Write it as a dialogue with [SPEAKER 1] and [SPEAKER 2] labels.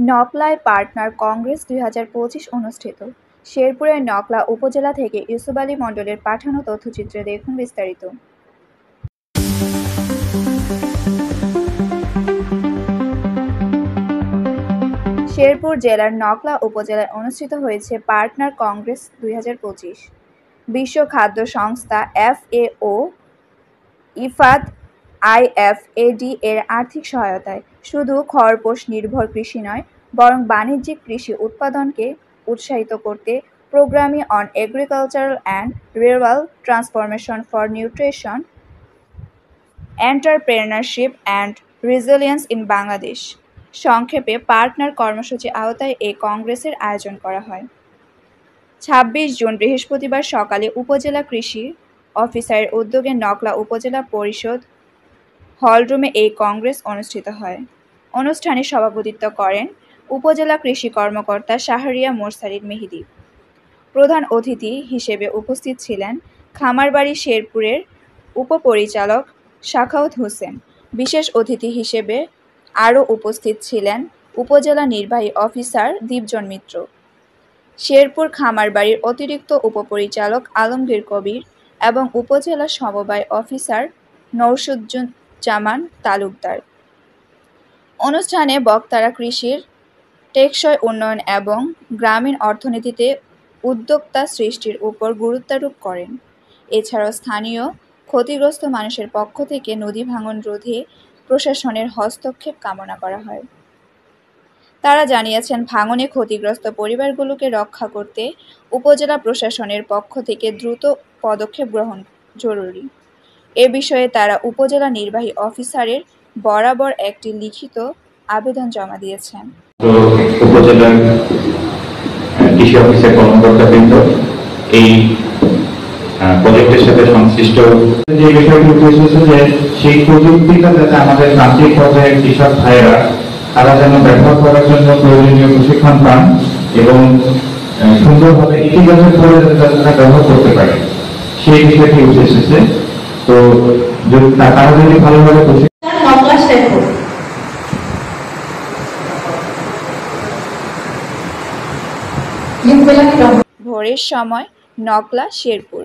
[SPEAKER 1] নকলায় partner Congress ২০২৫ অনুষ্ঠিত। শেরপুরের নকলা উপজেলা থেকে ইউসুফ আলী মণ্ডলের পাঠানো তথ্যচিত্রে দেখুন বিস্তারিত। শেরপুর জেলার নকলা উপজেলায় অনুষ্ঠিত হয়েছে পার্টনার কংগ্রেস ২০২৫। বিশ্ব খাদ্য সংস্থা FAO, ইফাদ, IFAD এর আর্থিক সহায়তায় শুধু খরপোশ নির্ভর কৃষি নয়, বরং বাণিজ্যিক কৃষি উৎপাদনকে উৎসাহিত করতে programming on agricultural and rural transformation for nutrition, entrepreneurship and resilience in Bangladesh, সংক্ষেপে পার্টনার কর্মসূচির আওতায় এই কংগ্রেসের আয়োজন করা হয়। ২৬ জুন বৃহস্পতিবার সকালে উপজেলা কৃষি অফিসারের উদ্যোগে নকলা উপজেলা পরিষদ হলরুমে এই কংগ্রেস অনুষ্ঠিত হয়। অনুষ্ঠানে সভাপতিত্ব করেন উপজেলা কৃষি কর্মকর্তা শাহরিয়া মোরসালিন মেহেদী। প্রধান অতিথি হিসেবে উপস্থিত ছিলেন খামারবাড়ি শেরপুরের উপপরিচালক সাখাওয়াত হোসেন। বিশেষ অতিথি হিসেবে আরও উপস্থিত ছিলেন উপজেলা নির্বাহী অফিসার দীপজন মিত্র, শেরপুর খামারবাড়ির অতিরিক্ত উপপরিচালক আলমগীর কবির এবং উপজেলা সমবায় অফিসার নওশাদুজ্জামান তালুকদার। অনুষ্ঠানে বক্তারা কৃষির টেকসই উন্নয়ন এবং গ্রামীণ অর্থনীতিতে উদ্যোক্তা সৃষ্টির উপর গুরুত্বারোপ করেন। এছাড়াও স্থানীয় ক্ষতিগ্রস্ত মানুষের পক্ষ থেকে নদী ভাঙন রোধে প্রশাসনের হস্তক্ষেপ কামনা করা হয়। তারা জানিয়েছেন, ভাঙনে ক্ষতিগ্রস্ত পরিবারগুলোকে রক্ষা করতে উপজেলা প্রশাসনের পক্ষ থেকে দ্রুত পদক্ষেপ গ্রহণ জরুরি। এ বিষয়ে তারা উপজেলা নির্বাহী অফিসারের বরাবর একটি লিখিত আবেদন জমা দিয়েছেন।
[SPEAKER 2] উপজেলার কৃষি অফিসের কর্মকর্তাবৃন্দ এই প্রজেক্টের সাথে সংশ্লিষ্ট যে বিষয়টি উঠে এসেছে যে সেই প্রযুক্তিটা যাতে আমাদের প্রান্তিক পর্যায়ের কৃষক ভাইয়েরা তারা যেন ব্যবহার করার জন্য প্রয়োজনীয় প্রশিক্ষণ পান এবং সুন্দরভাবে ইতিবাচকভাবে যাতে তারা ব্যবহার করতে পারে সেই বিষয়টি উঠে এসেছে। তো তারা যদি ভালোভাবে
[SPEAKER 1] ভোরের সময় নকলা শেরপুর।